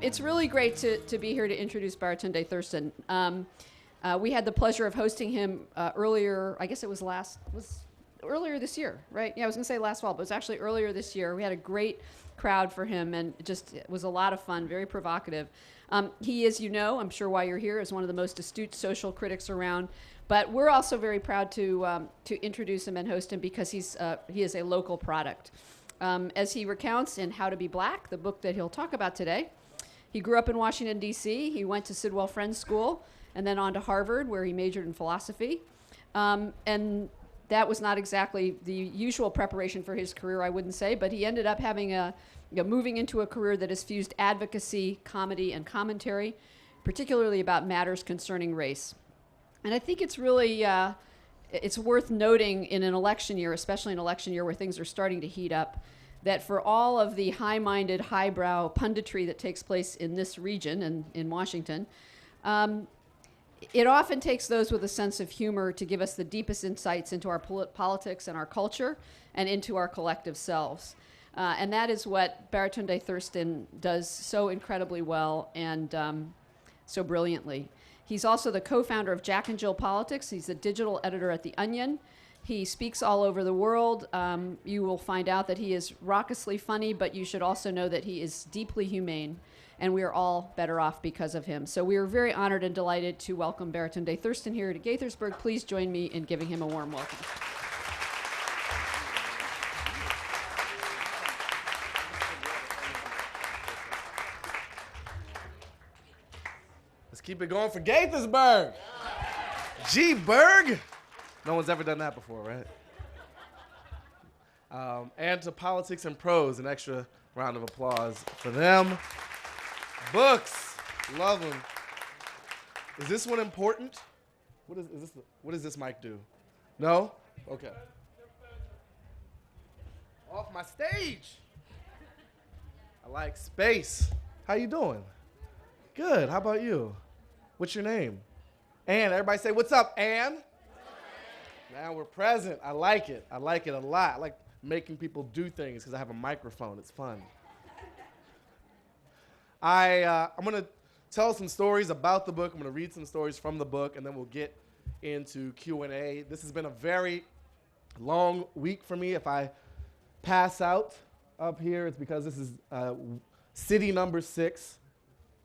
It's really great to be here to introduce Baratunde Thurston. We had the pleasure of hosting him earlier, I guess it was earlier this year, right? Yeah, I was going to say last fall, but it was actually earlier this year. We had a great crowd for him, and it was a lot of fun, very provocative. He, as you know, I'm sure why you're here, is one of the most astute social critics around. But we're also very proud to introduce him and host him because he is a local product. As he recounts in How to Be Black, the book that he'll talk about today, he grew up in Washington, D.C. He went to Sidwell Friends School and then on to Harvard, where he majored in philosophy. And that was not exactly the usual preparation for his career, I wouldn't say, but he ended up having moving into a career that has fused advocacy, comedy, and commentary, particularly about matters concerning race. And I think it's really, it's worth noting in an election year, especially an election year where things are starting to heat up, that for all of the high-minded, highbrow punditry that takes place in this region and in Washington, it often takes those with a sense of humor to give us the deepest insights into our politics and our culture and into our collective selves. And that is what Baratunde Thurston does so incredibly well and so brilliantly. He's also the co-founder of Jack and Jill Politics. He's the digital editor at The Onion. He speaks all over the world. You will find out that he is raucously funny, but you should also know that he is deeply humane, and we are all better off because of him. So we are very honored and delighted to welcome Baratunde Thurston here to Gaithersburg. Please join me in giving him a warm welcome. Let's keep it going for Gaithersburg. G-Berg. No one's ever done that before, right? And to Politics and Prose, an extra round of applause for them. Books, love them. Is this one important? What does this mic do? No? Okay. Off my stage. I like space. How you doing? Good. How about you? What's your name? Ann. Everybody say, what's up, Ann? Now we're present. I like it. I like it a lot. I like making people do things because I have a microphone. It's fun. I'm going to tell some stories about the book. I'm going to read some stories from the book, and then we'll get into Q&A. This has been a very long week for me. If I pass out up here, it's because this is city number 6,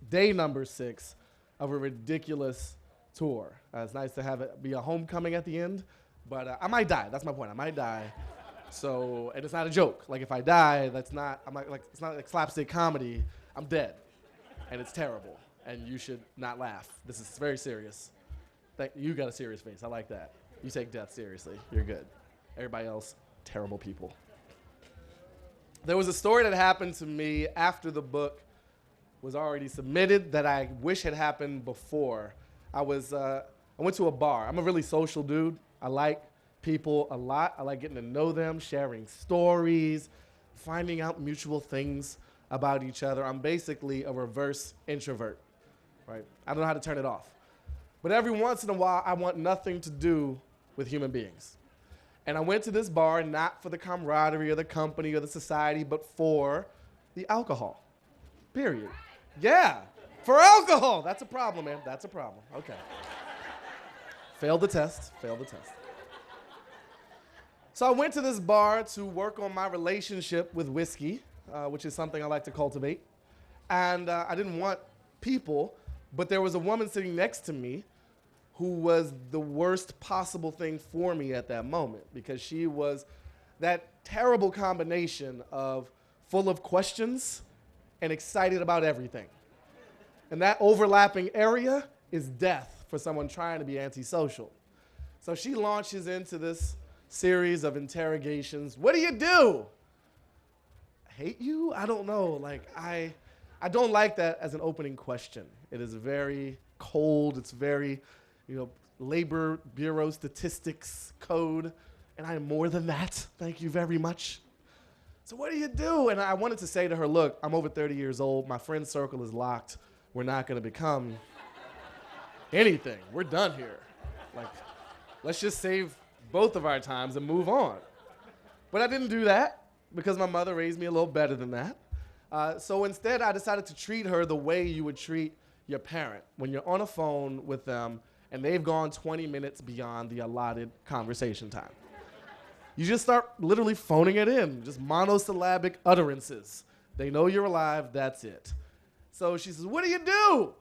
day number 6 of a ridiculous tour. It's nice to have it be a homecoming at the end, but I might die. That's my point. I might die. So, and it's not a joke. Like if I die, it's not like slapstick comedy. I'm dead, and it's terrible, and you should not laugh. This is very serious. You got a serious face. I like that. You take death seriously. You're good. Everybody else, terrible people. There was a story that happened to me after the book was already submitted that I wish had happened before. I went to a bar. I'm a really social dude. I like people a lot. I like getting to know them, sharing stories, finding out mutual things about each other. I'm basically a reverse introvert, right? I don't know how to turn it off. But every once in a while, I want nothing to do with human beings. And I went to this bar not for the camaraderie or the company or the society, but for the alcohol, period. Yeah, for alcohol. That's a problem, man. That's a problem. Okay. Failed the test. So I went to this bar to work on my relationship with whiskey, which is something I like to cultivate. And I didn't want people, but there was a woman sitting next to me who was the worst possible thing for me at that moment because she was that terrible combination of full of questions and excited about everything. And that overlapping area is death for someone trying to be antisocial. So she launches into this series of interrogations. What do you do? Hate you? I don't know. Like, I don't like that as an opening question. It is very cold. It's very, Labor Bureau statistics code. And I am more than that. Thank you very much. So what do you do? And I wanted to say to her, look, I'm over 30 years old. My friend circle is locked. We're not going to become anything. We're done here. Like, let's just save both of our times and move on. But I didn't do that because my mother raised me a little better than that. So instead, I decided to treat her the way you would treat your parent when you're on a phone with them and they've gone 20 minutes beyond the allotted conversation time. You just start literally phoning it in, just monosyllabic utterances. They know you're alive, that's it. So she says, "What do you do?"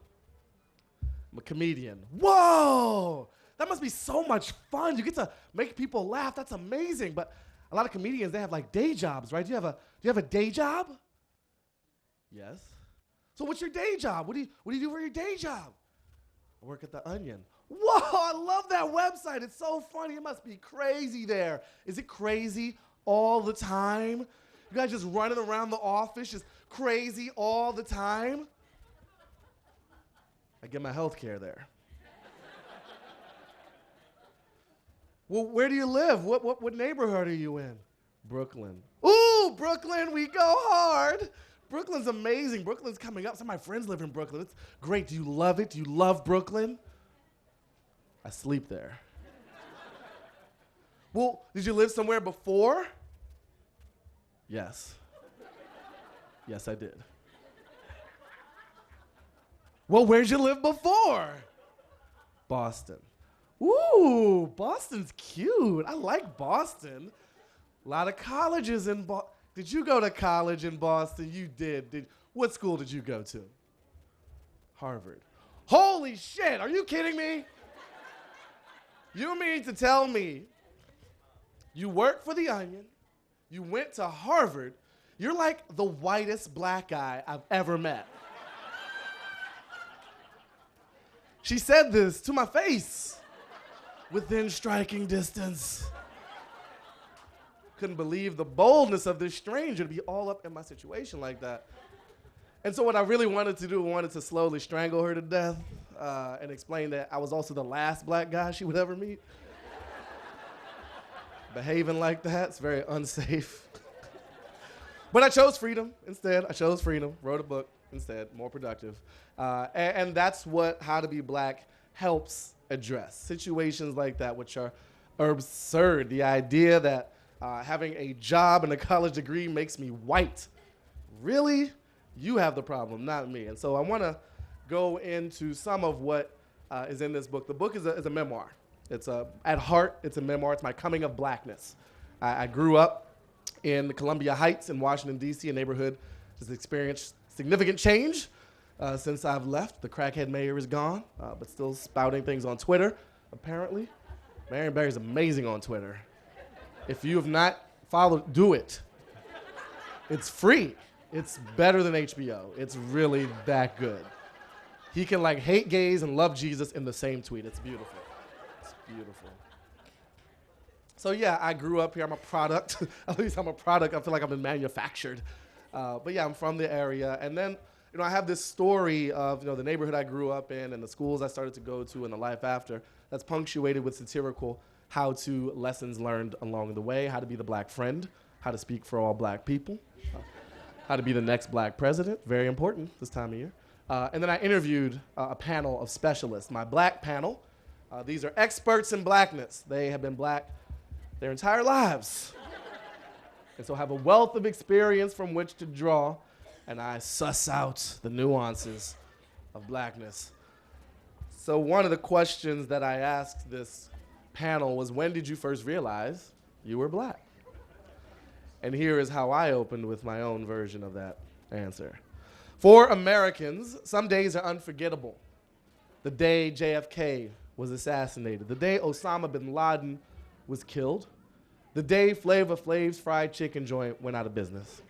"I'm a comedian." "Whoa, that must be so much fun. You get to make people laugh, that's amazing." But a lot of comedians, they have like day jobs, right? Do you have a day job? "Yes." "So what's your day job? What do you do for your day job?" "I work at the Onion." "Whoa, I love that website. It's so funny. It must be crazy there." "Is it crazy all the time? You guys just running around the office, just crazy all the time?" "I get my health care there." "Well, where do you live? What neighborhood are you in?" "Brooklyn." "Ooh, Brooklyn, we go hard. Brooklyn's amazing. Brooklyn's coming up. Some of my friends live in Brooklyn. It's great. Do you love it? Do you love Brooklyn?" "I sleep there." "Well, did you live somewhere before?" "Yes. Yes, I did." "Well, where'd you live before?" "Boston." "Ooh, Boston's cute. I like Boston. A lot of colleges in Boston. Did you go to college in Boston?" "You did. What school did you go to?" "Harvard." "Holy shit, are you kidding me? You mean to tell me you work for the Onion, you went to Harvard, you're like the whitest black guy I've ever met." She said this to my face, within striking distance. Couldn't believe the boldness of this stranger to be all up in my situation like that. And so what I really wanted to do, I wanted to slowly strangle her to death and explain that I was also the last black guy she would ever meet. Behaving like that's very unsafe. But I chose freedom instead. I chose freedom, wrote a book instead, more productive. And that's what How to Be Black helps address. Situations like that, which are absurd. The idea that having a job and a college degree makes me white. Really? You have the problem, not me. And so I want to go into some of what is in this book. The book is a memoir. It's at heart, it's a memoir. It's my coming of blackness. I grew up in the Columbia Heights in Washington, D.C., a neighborhood that's experienced significant change since I've left. The crackhead mayor is gone, but still spouting things on Twitter, apparently. Marion Barry's amazing on Twitter. If you have not followed, do it. It's free. It's better than HBO. It's really that good. He can like hate gays and love Jesus in the same tweet. It's beautiful. It's beautiful. So yeah, I grew up here. I'm a product. At least I'm a product. I feel like I've been manufactured. But yeah, I'm from the area. And then, I have this story of, the neighborhood I grew up in and the schools I started to go to and the life after that's punctuated with satirical how-to lessons learned along the way, how to be the black friend, how to speak for all black people, how to be the next black president, very important this time of year. And then I interviewed a panel of specialists, my black panel. These are experts in blackness. They have been black their entire lives. And so have a wealth of experience from which to draw, and I suss out the nuances of blackness. So one of the questions that I asked this panel was, when did you first realize you were black? And here is how I opened with my own version of that answer. For Americans, some days are unforgettable. The day JFK was assassinated, the day Osama bin Laden was killed, the day Flavor Flav's fried chicken joint went out of business.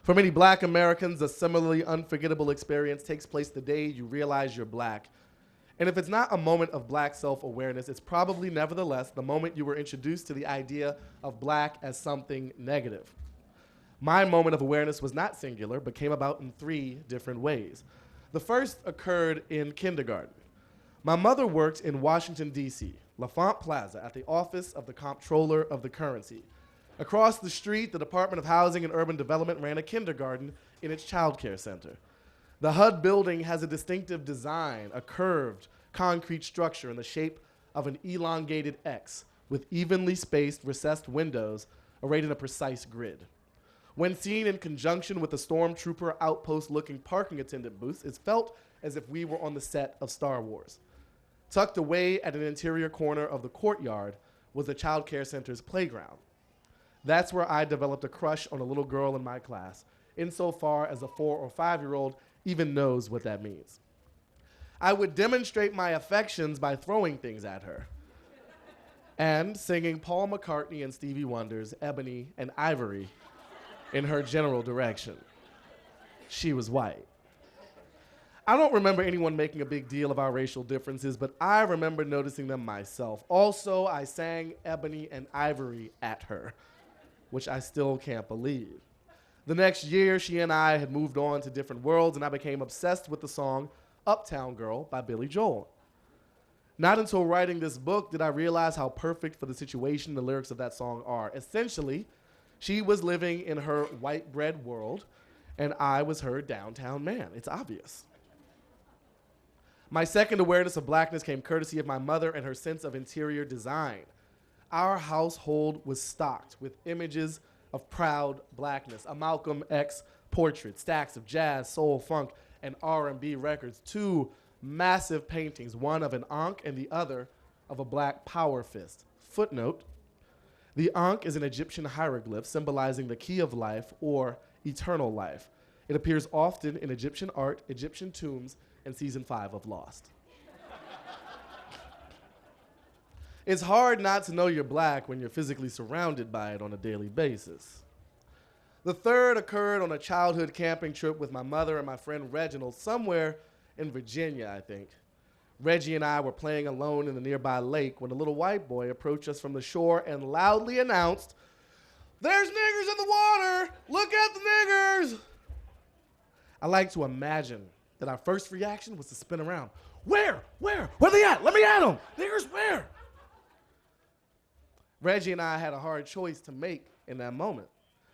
For many black Americans, a similarly unforgettable experience takes place the day you realize you're black. And if it's not a moment of black self-awareness, it's probably nevertheless the moment you were introduced to the idea of black as something negative. My moment of awareness was not singular, but came about in 3 different ways. The first occurred in kindergarten. My mother worked in Washington, D.C., LaFont Plaza, at the office of the Comptroller of the Currency. Across the street, the Department of Housing and Urban Development ran a kindergarten in its child care center. The HUD building has a distinctive design, a curved concrete structure in the shape of an elongated X with evenly spaced recessed windows arrayed in a precise grid. When seen in conjunction with the stormtrooper outpost-looking parking attendant booths, it felt as if we were on the set of Star Wars. Tucked away at an interior corner of the courtyard was the child care center's playground. That's where I developed a crush on a little girl in my class, insofar as a 4 or 5-year-old even knows what that means. I would demonstrate my affections by throwing things at her and singing Paul McCartney and Stevie Wonder's Ebony and Ivory in her general direction. She was white. I don't remember anyone making a big deal of our racial differences, but I remember noticing them myself. Also, I sang Ebony and Ivory at her, which I still can't believe. The next year, she and I had moved on to different worlds, and I became obsessed with the song Uptown Girl by Billy Joel. Not until writing this book did I realize how perfect for the situation the lyrics of that song are. Essentially, she was living in her white bread world, and I was her downtown man. It's obvious. My second awareness of blackness came courtesy of my mother and her sense of interior design. Our household was stocked with images of proud blackness, a Malcolm X portrait, stacks of jazz, soul, funk, and R&B records, 2 massive paintings, one of an Ankh and the other of a black power fist. Footnote, the Ankh is an Egyptian hieroglyph symbolizing the key of life or eternal life. It appears often in Egyptian art, Egyptian tombs, and season 5 of Lost. It's hard not to know you're black when you're physically surrounded by it on a daily basis. The third occurred on a childhood camping trip with my mother and my friend Reginald, somewhere in Virginia, I think. Reggie and I were playing alone in the nearby lake when a little white boy approached us from the shore and loudly announced, "There's niggers in the water! Look at the niggers!" I like to imagine that our first reaction was to spin around. Where? Where are they at? Let me at them! Niggers, where? Reggie and I had a hard choice to make in that moment.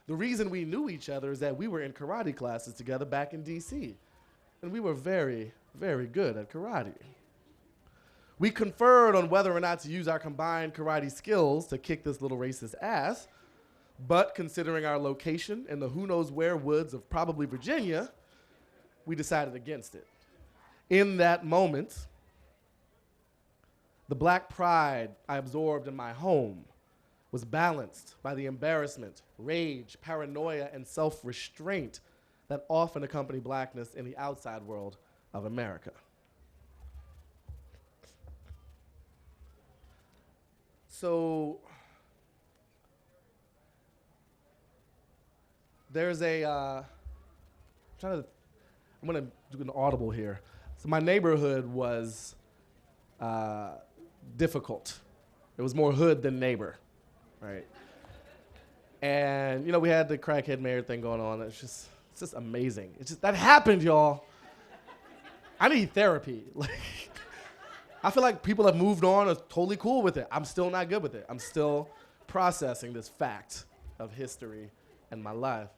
The reason we knew each other is that we were in karate classes together back in DC, and we were very, very good at karate. We conferred on whether or not to use our combined karate skills to kick this little racist ass, but considering our location in the who-knows-where woods of probably Virginia, we decided against it. In that moment, the black pride I absorbed in my home was balanced by the embarrassment, rage, paranoia, and self-restraint that often accompany blackness in the outside world of America. So there's I'm gonna do an audible here. So my neighborhood was difficult. It was more hood than neighbor, right? And we had the crackhead mayor thing going on. It's just amazing. That happened, y'all. I need therapy. I feel like people have moved on, are totally cool with it. I'm still not good with it. I'm still processing this fact of history and my life.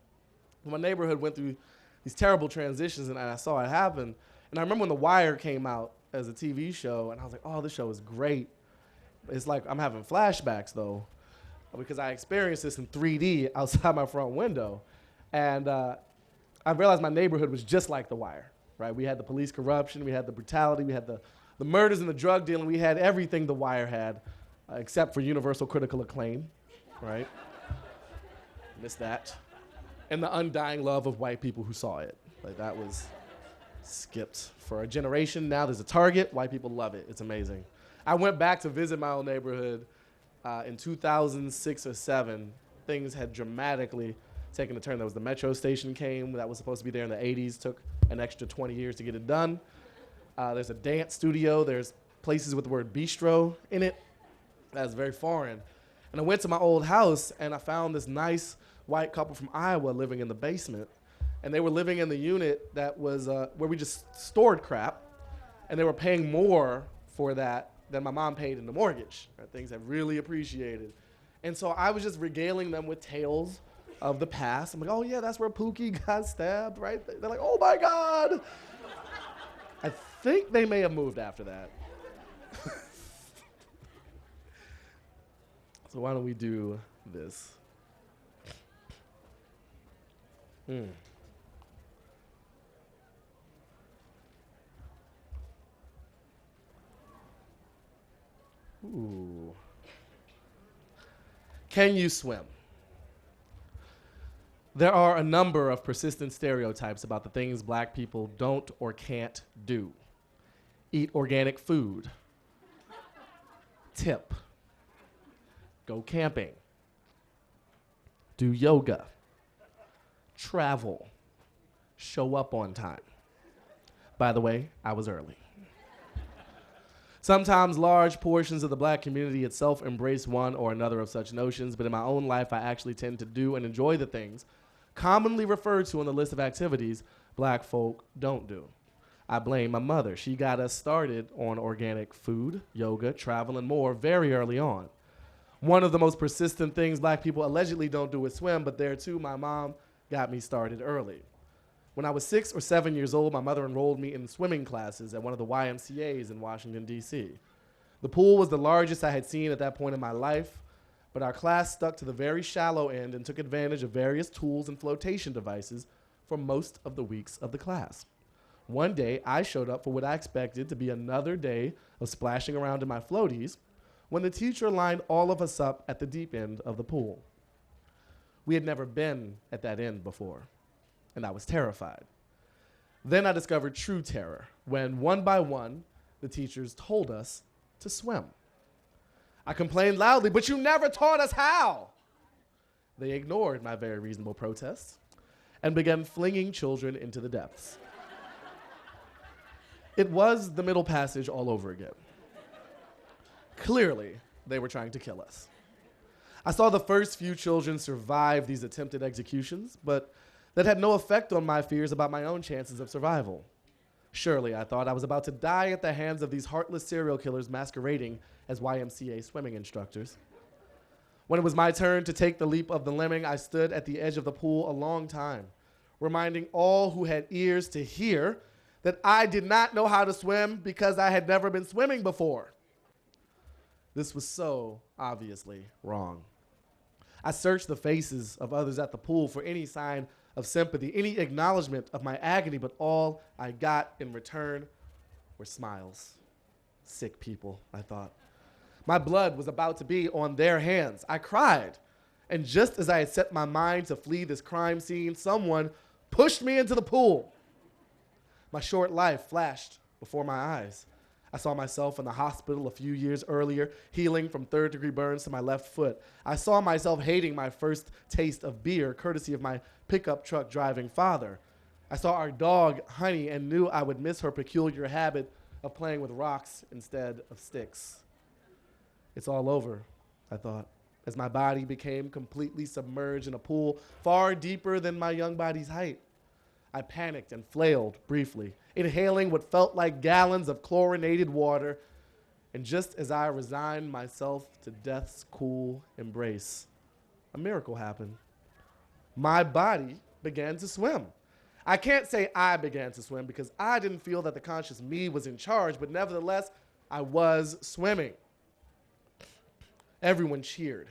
My neighborhood went through these terrible transitions, and I saw it happen. And I remember when The Wire came out as a TV show, and I was like, oh, this show is great. It's like I'm having flashbacks, though, because I experienced this in 3D outside my front window. And I realized my neighborhood was just like The Wire, right? We had the police corruption, we had the brutality, we had the murders and the drug dealing. We had everything The Wire had, except for universal critical acclaim, right? Missed that. And the undying love of white people who saw it. Like, that was skipped for a generation. Now there's a Target. White people love it. It's amazing. I went back to visit my old neighborhood in 2006 or 7. Things had dramatically taken a turn. There was the metro station came that was supposed to be there in the 80s. Took an extra 20 years to get it done. There's a dance studio. There's places with the word bistro in it. That's very foreign. And I went to my old house, and I found this nice white couple from Iowa living in the basement. And they were living in the unit that was where we just stored crap. And they were paying more for that than my mom paid in the mortgage. Right? Things I really appreciated. And so I was just regaling them with tales of the past. I'm like, oh, yeah, that's where Pookie got stabbed, right? They're like, oh, my God. I think they may have moved after that. So why don't we do this? Ooh. Can you swim? There are a number of persistent stereotypes about the things black people don't or can't do. Eat organic food. Tip. Go camping. Do yoga. Travel. Show up on time. By the way, I was early. Sometimes large portions of the black community itself embrace one or another of such notions, but in my own life, I actually tend to do and enjoy the things commonly referred to on the list of activities black folk don't do. I blame my mother. She got us started on organic food, yoga, travel, and more very early on. One of the most persistent things black people allegedly don't do is swim, but there too, my mom got me started early. When I was 6 or 7 years old, my mother enrolled me in swimming classes at one of the YMCAs in Washington, D.C. The pool was the largest I had seen at that point in my life, but our class stuck to the very shallow end and took advantage of various tools and flotation devices for most of the weeks of the class. One day, I showed up for what I expected to be another day of splashing around in my floaties when the teacher lined all of us up at the deep end of the pool. We had never been at that end before, and I was terrified. Then I discovered true terror when, one by one, the teachers told us to swim. I complained loudly, "But you never taught us how!" They ignored my very reasonable protests and began flinging children into the depths. It was the Middle Passage all over again. Clearly, they were trying to kill us. I saw the first few children survive these attempted executions, but that had no effect on my fears about my own chances of survival. Surely, I thought, I was about to die at the hands of these heartless serial killers masquerading as YMCA swimming instructors. When it was my turn to take the leap of the lemming, I stood at the edge of the pool a long time, reminding all who had ears to hear that I did not know how to swim because I had never been swimming before. This was so obviously wrong. I searched the faces of others at the pool for any sign of sympathy, any acknowledgement of my agony, but all I got in return were smiles. Sick people, I thought. My blood was about to be on their hands. I cried, and just as I had set my mind to flee this crime scene, someone pushed me into the pool. My short life flashed before my eyes. I saw myself in the hospital a few years earlier, healing from third-degree burns to my left foot. I saw myself hating my first taste of beer, courtesy of my pickup truck driving father. I saw our dog, Honey, and knew I would miss her peculiar habit of playing with rocks instead of sticks. It's all over, I thought, as my body became completely submerged in a pool far deeper than my young body's height. I panicked and flailed briefly, inhaling what felt like gallons of chlorinated water, and just as I resigned myself to death's cool embrace, a miracle happened. My body began to swim. I can't say I began to swim because I didn't feel that the conscious me was in charge, but nevertheless, I was swimming. Everyone cheered,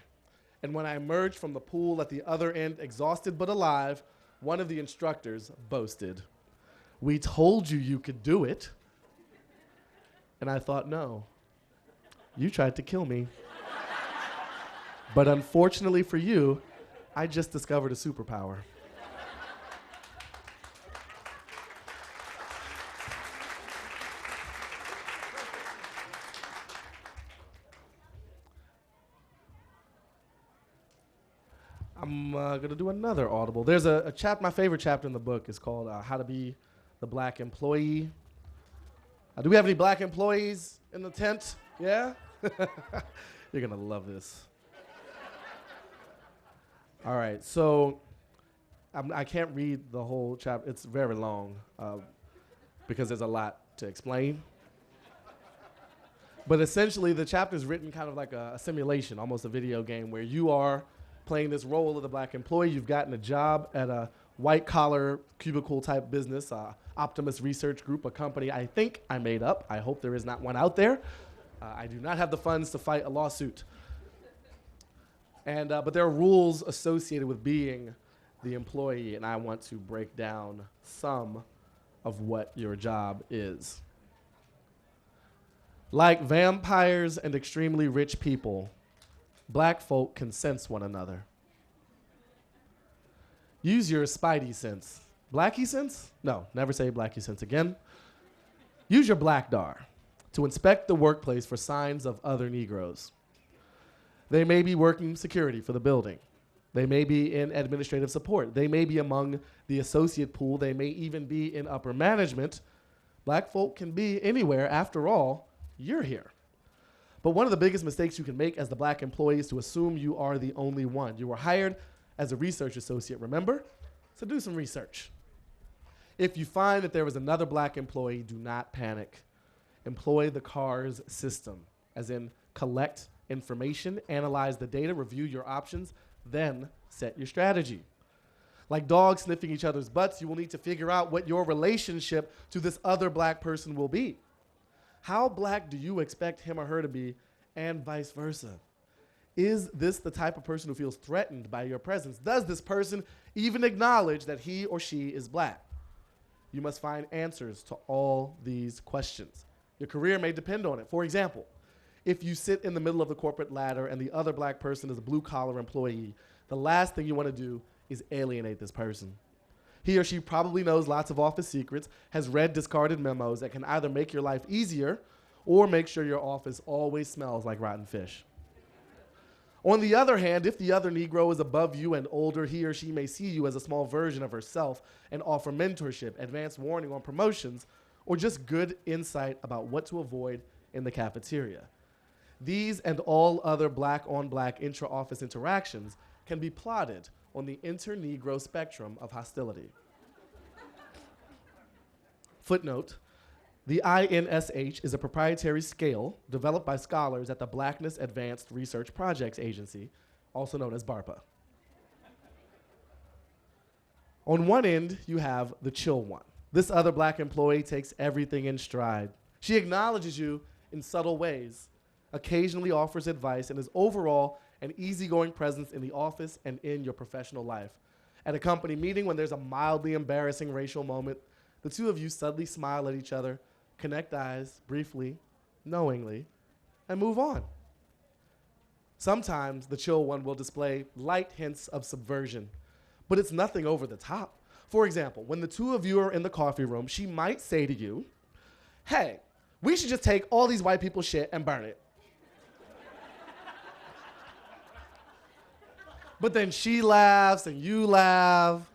and when I emerged from the pool at the other end, exhausted but alive, one of the instructors boasted, "We told you you could do it." And I thought, no, you tried to kill me. But unfortunately for you, I just discovered a superpower. I'm going to do another audible. There's a chapter, my favorite chapter in the book is called How to Be the Black Employee. Do we have any black employees in the tent? Yeah? You're going to love this. All right, so I can't read the whole chapter. It's very long because there's a lot to explain. But essentially, the chapter is written kind of like a simulation, almost a video game, where you are playing this role of the black employee. You've gotten a job at a white-collar cubicle-type business, Optimus Research Group, a company I think I made up. I hope there is not one out there. I do not have the funds to fight a lawsuit. But there are rules associated with being the employee, and I want to break down some of what your job is. Like vampires and extremely rich people, black folk can sense one another. Use your spidey sense. Blackie sense? No, never say blackie sense again. Use your blackdar to inspect the workplace for signs of other Negroes. They may be working security for the building. They may be in administrative support. They may be among the associate pool. They may even be in upper management. Black folk can be anywhere. After all, you're here. But one of the biggest mistakes you can make as the black employee is to assume you are the only one. You were hired as a research associate, remember? So do some research. If you find that there is another black employee, do not panic. Employ the CARS system, as in collect information, analyze the data, review your options, then set your strategy. Like dogs sniffing each other's butts, you will need to figure out what your relationship to this other black person will be. How black do you expect him or her to be, and vice versa? Is this the type of person who feels threatened by your presence? Does this person even acknowledge that he or she is black? You must find answers to all these questions. Your career may depend on it. For example, if you sit in the middle of the corporate ladder and the other black person is a blue-collar employee, the last thing you want to do is alienate this person. He or she probably knows lots of office secrets, has read discarded memos that can either make your life easier or make sure your office always smells like rotten fish. On the other hand, if the other Negro is above you and older, he or she may see you as a small version of herself and offer mentorship, advance warning on promotions, or just good insight about what to avoid in the cafeteria. These and all other black-on-black intra-office interactions can be plotted on the inter-Negro spectrum of hostility. Footnote, the INSH is a proprietary scale developed by scholars at the Blackness Advanced Research Projects Agency, also known as BARPA. On one end, you have the chill one. This other black employee takes everything in stride. She acknowledges you in subtle ways, occasionally offers advice, and is overall an easygoing presence in the office and in your professional life. At a company meeting, when there's a mildly embarrassing racial moment, the two of you suddenly smile at each other, connect eyes briefly, knowingly, and move on. Sometimes the chill one will display light hints of subversion, but it's nothing over the top. For example, when the two of you are in the coffee room, she might say to you, "Hey, we should just take all these white people's shit and burn it." But then she laughs and you laugh,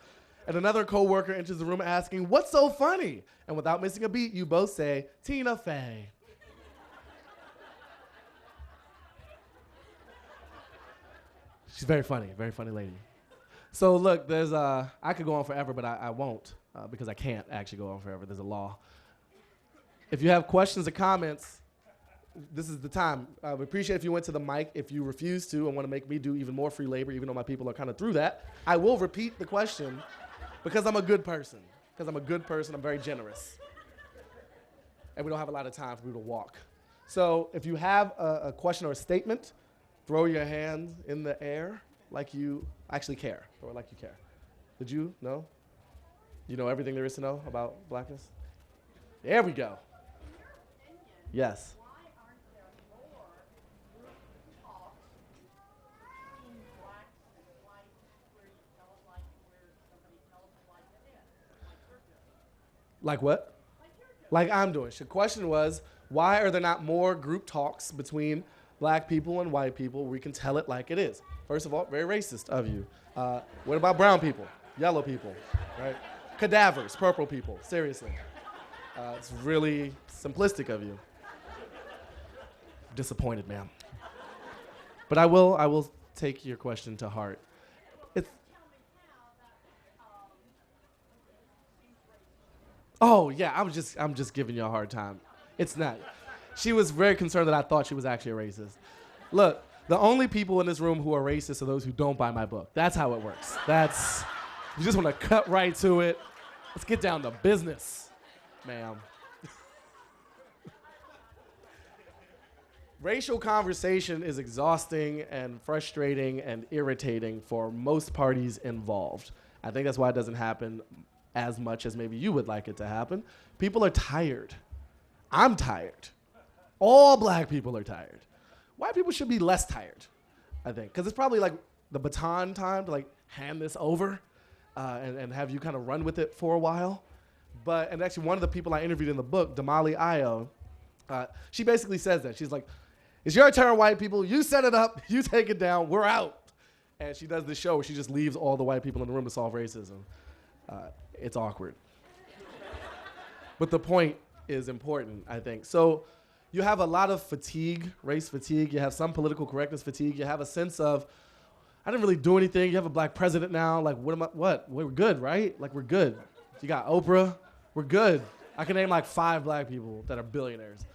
and another coworker enters the room asking, "What's so funny?" And without missing a beat, you both say, "Tina Fey." She's very funny lady. So look, there's I could go on forever, but I won't because I can't actually go on forever. There's a law. If you have questions or comments, this is the time. I would appreciate if you went to the mic. If you refuse to and want to make me do even more free labor, even though my people are kind of through that, I will repeat the question because I'm a good person. I'm very generous. And we don't have a lot of time for people to walk. So if you have a question or a statement, throw your hand in the air like you actually care, or like you care. Did you know? You know everything there is to know about blackness? There we go. Yes. Like what? Like I'm doing. The question was, why are there not more group talks between black people and white people where we can tell it like it is? First of all, very racist of you. What about brown people, yellow people, right? Cadavers, purple people, seriously. It's really simplistic of you. Disappointed, ma'am. But I will take your question to heart. Oh yeah, I'm just giving you a hard time. It's not. She was very concerned that I thought she was actually a racist. Look, the only people in this room who are racist are those who don't buy my book. That's how it works. You just want to cut right to it. Let's get down to business, ma'am. Racial conversation is exhausting and frustrating and irritating for most parties involved. I think that's why it doesn't happen as much as maybe you would like it to happen. People are tired. I'm tired. All black people are tired. White people should be less tired, I think, because it's probably like the baton time to like hand this over and have you kind of run with it for a while. And actually one of the people I interviewed in the book, Damali Ayo, she basically says that. She's like, it's your turn, white people. You set it up. You take it down. We're out. And she does this show where she just leaves all the white people in the room to solve racism. It's awkward. But the point is important, I think. So you have a lot of fatigue, race fatigue. You have some political correctness fatigue. You have a sense of, I didn't really do anything. You have a black president now. Like, what? We're good, right? Like, we're good. You got Oprah. We're good. I can name like 5 black people that are billionaires.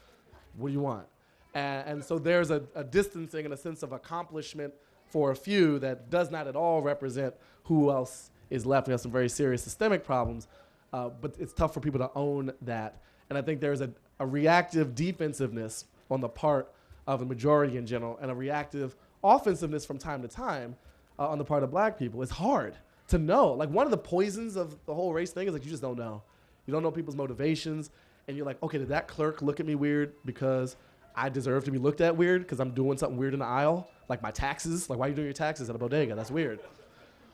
What do you want? And so there's a distancing and a sense of accomplishment for a few that does not at all represent who else is left. We have some very serious systemic problems, but it's tough for people to own that. And I think there's a reactive defensiveness on the part of the majority in general and a reactive offensiveness from time to time on the part of black people. It's hard to know. Like, one of the poisons of the whole race thing is like you just don't know. You don't know people's motivations, and you're like, okay, did that clerk look at me weird because I deserve to be looked at weird because I'm doing something weird in the aisle? Like my taxes? Like, why are you doing your taxes at a bodega? That's weird.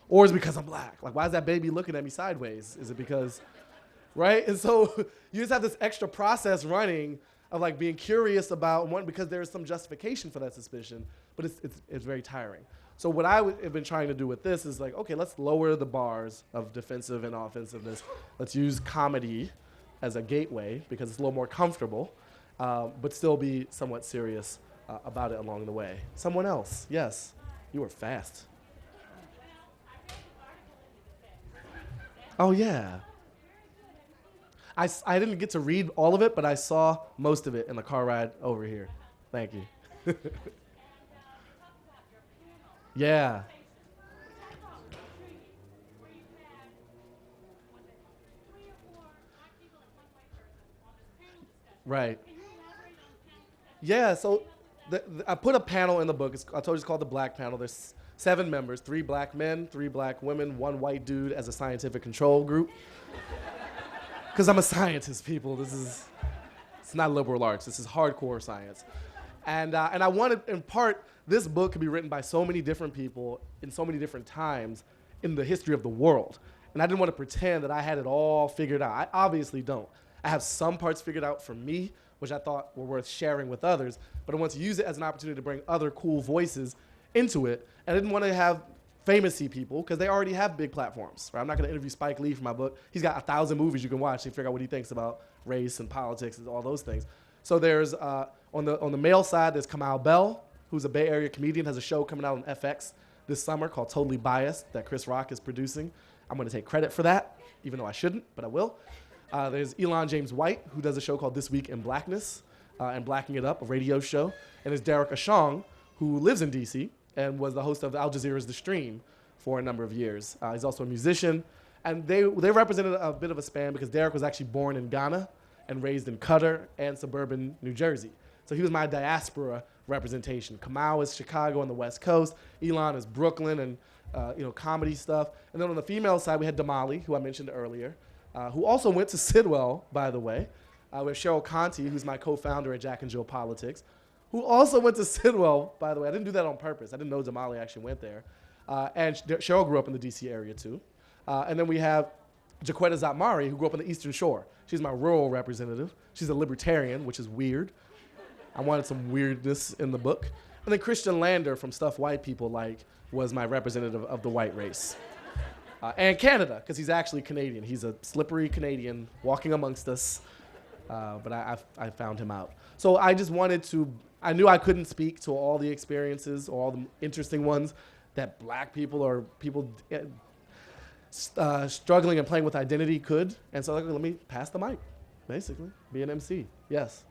Or is it because I'm black? Like, why is that baby looking at me sideways? Is it because, right? And so you just have this extra process running of like being curious about one because there is some justification for that suspicion, but it's very tiring. So what I have been trying to do with this is like, okay, let's lower the bars of defensive and offensiveness. Let's use comedy as a gateway because it's a little more comfortable, but still be somewhat serious about it along the way. Someone else, yes, you were fast. Oh yeah. I didn't get to read all of it, but I saw most of it in the car ride over here. Thank you. Yeah. Right. Yeah, so I put a panel in the book. I told you it's called the Black Panel. There's 7 members, 3 black men, 3 black women, 1 white dude as a scientific control group. Because I'm a scientist, people. It's not liberal arts. This is hardcore science. And I wanted, in part, this book could be written by so many different people in so many different times in the history of the world. And I didn't want to pretend that I had it all figured out. I obviously don't. I have some parts figured out for me, which I thought were worth sharing with others, but I want to use it as an opportunity to bring other cool voices into it. And I didn't want to have famous-y people, because they already have big platforms. Right? I'm not going to interview Spike Lee for my book. He's got 1,000 movies you can watch and figure out what he thinks about race and politics and all those things. So there's, on the male side, there's Kamau Bell, who's a Bay Area comedian, has a show coming out on FX this summer called Totally Biased that Chris Rock is producing. I'm going to take credit for that, even though I shouldn't, but I will. There's Elon James White, who does a show called This Week in Blackness and Blacking It Up, a radio show. And there's Derek Ashong, who lives in D.C. and was the host of Al Jazeera's The Stream for a number of years. He's also a musician. And they represented a bit of a span because Derek was actually born in Ghana and raised in Qatar and suburban New Jersey. So he was my diaspora representation. Kamau is Chicago on the West Coast. Elon is Brooklyn and comedy stuff. And then on the female side, we had Damali, who I mentioned earlier, who also went to Sidwell, by the way. We have Cheryl Conti, who's my co-founder at Jack and Jill Politics, who also went to Sidwell, by the way. I didn't do that on purpose. I didn't know Damali actually went there. And Cheryl grew up in the D.C. area, too. And then we have Jaquetta Zatmari, who grew up on the Eastern Shore. She's my rural representative. She's a libertarian, which is weird. I wanted some weirdness in the book. And then Christian Lander from Stuff White People Like was my representative of the white race. And Canada, because he's actually Canadian. He's a slippery Canadian walking amongst us. But I found him out. So I just wanted to, I knew I couldn't speak to all the experiences or all the interesting ones that black people or people struggling and playing with identity could. And so let me pass the mic, basically, be an MC. Yes.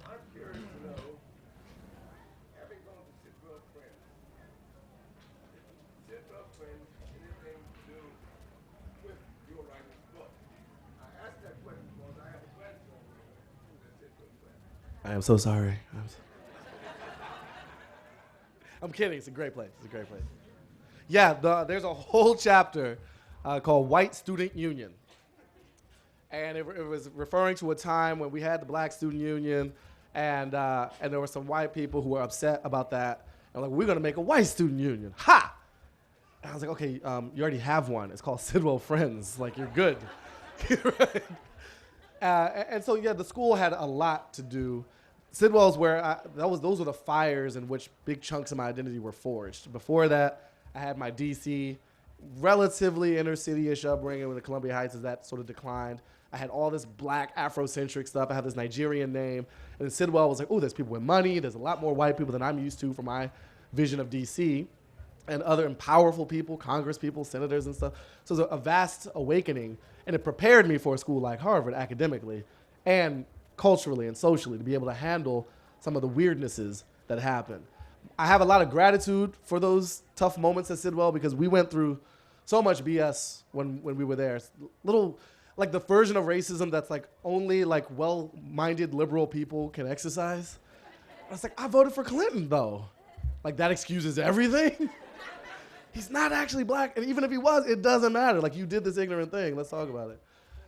I'm curious to know, having gone to Sidwell Friends, Sidwell Friends, anything to do with your writing this book? I asked that question because I have a grandson who's at Sidwell Friends. I am so sorry. I'm kidding. It's a great place. It's a great place. Yeah, there's a whole chapter called White Student Union. And it was referring to a time when we had the Black Student Union, and there were some white people who were upset about that. And like, we're going to make a white student union. Ha! And I was like, okay, you already have one. It's called Sidwell Friends. Like, you're good. Right? And so, yeah, the school had a lot to do. Sidwell's where those were the fires in which big chunks of my identity were forged. Before that, I had my D.C., relatively inner-city-ish upbringing with the Columbia Heights as that sort of declined. I had all this black Afrocentric stuff. I had this Nigerian name. And then Sidwell was like, oh, there's people with money. There's a lot more white people than I'm used to from my vision of D.C. and other powerful people, Congress people, senators and stuff. So it was a vast awakening. And it prepared me for a school like Harvard academically and culturally and socially to be able to handle some of the weirdnesses that happen. I have a lot of gratitude for those tough moments at Sidwell because we went through so much BS when we were there. It's little, like the version of racism that's like only like well-minded liberal people can exercise. I was like, I voted for Clinton though. Like that excuses everything. He's not actually black, and even if he was, it doesn't matter. Like, you did this ignorant thing. Let's talk about it.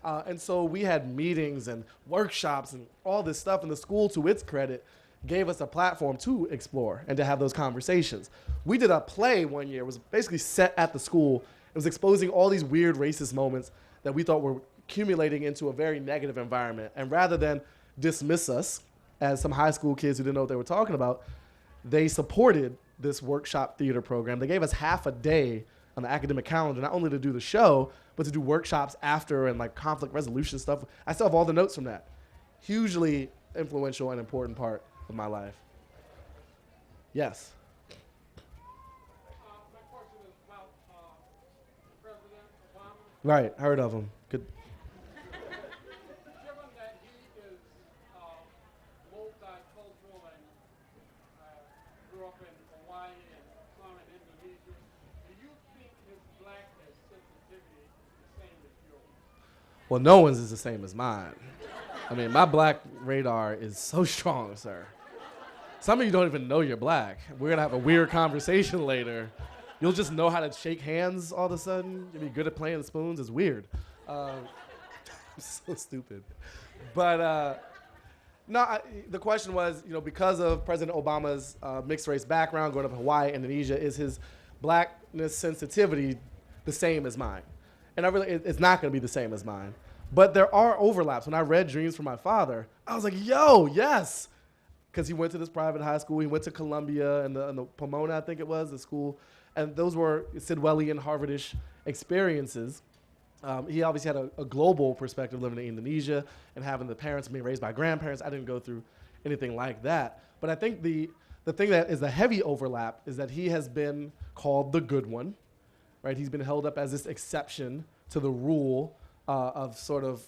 And so we had meetings and workshops and all this stuff, and the school, to its credit, gave us a platform to explore and to have those conversations. We did a play one year. It was basically set at the school. It was exposing all these weird racist moments that we thought were accumulating into a very negative environment. And rather than dismiss us as some high school kids who didn't know what they were talking about, they supported this workshop theater program. They gave us half a day on the academic calendar, not only to do the show, but to do workshops after and like conflict resolution stuff. I still have all the notes from that. Hugely influential and important part of my life. Yes. My question is about President Obama. Right, heard of him. Good. Given that he is multicultural and grew up in Hawaii and some in Indonesia, do you think his blackness sensitivity is the same as yours? Well, no one's is the same as mine. I mean, my black radar is so strong, sir. Some of you don't even know you're black. We're gonna have a weird conversation later. You'll just know how to shake hands all of a sudden. You'll be good at playing spoons. It's weird. So stupid. But the question was, because of President Obama's mixed race background, growing up in Hawaii, Indonesia, is his blackness sensitivity the same as mine? And it's not gonna be the same as mine. But there are overlaps. When I read Dreams from My Father, I was like, yo, yes. Because he went to this private high school. He went to Columbia and the Pomona, I think it was, the school. And those were Sidwellian, Harvard-ish experiences. He obviously had a global perspective living in Indonesia and having the parents being raised by grandparents. I didn't go through anything like that. But I think the thing that is a heavy overlap is that he has been called the good one, right? He's been held up as this exception to the rule of sort of,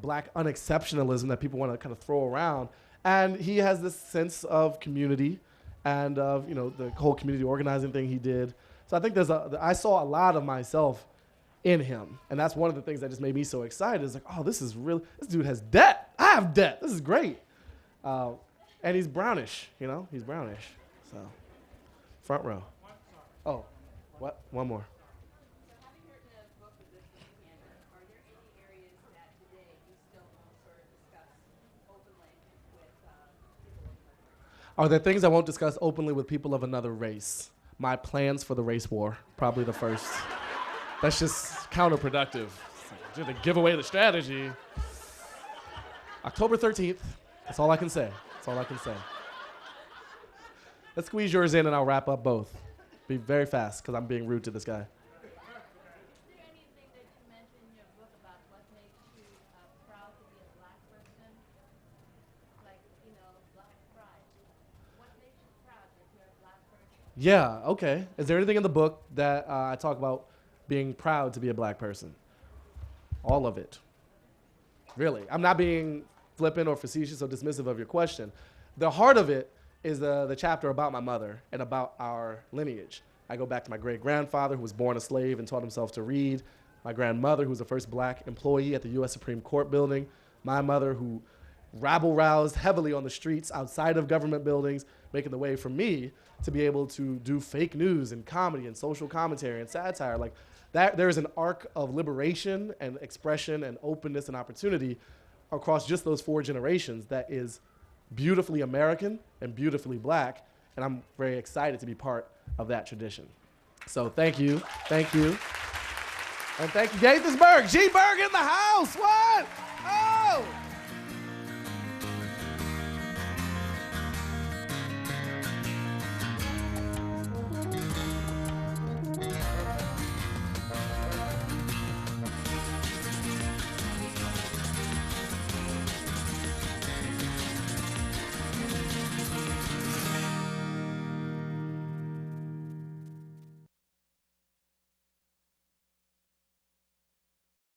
black unexceptionalism that people want to kind of throw around. And he has this sense of community and of, the whole community organizing thing he did. So I think I saw a lot of myself in him. And that's one of the things that just made me so excited. It's like, oh, this dude has debt. I have debt. This is great. And he's brownish, he's brownish. So, front row. Oh, what? One more. Are there things I won't discuss openly with people of another race? My plans for the race war, probably the first. That's just counterproductive. Just to give away the strategy. October 13th, that's all I can say. That's all I can say. Let's squeeze yours in and I'll wrap up both. Be very fast, because I'm being rude to this guy. Yeah, okay. Is there anything in the book that I talk about being proud to be a black person? All of it. Really. I'm not being flippant or facetious or dismissive of your question. The heart of it is the chapter about my mother and about our lineage. I go back to my great-grandfather who was born a slave and taught himself to read, my grandmother who was the first black employee at the U.S. Supreme Court building, my mother who rabble-roused heavily on the streets outside of government buildings, making the way for me to be able to do fake news and comedy and social commentary and satire. Like that, there is an arc of liberation and expression and openness and opportunity across just those 4 generations that is beautifully American and beautifully Black, and I'm very excited to be part of that tradition. So thank you, and thank you Gaithersburg, G-Burg in the house, what?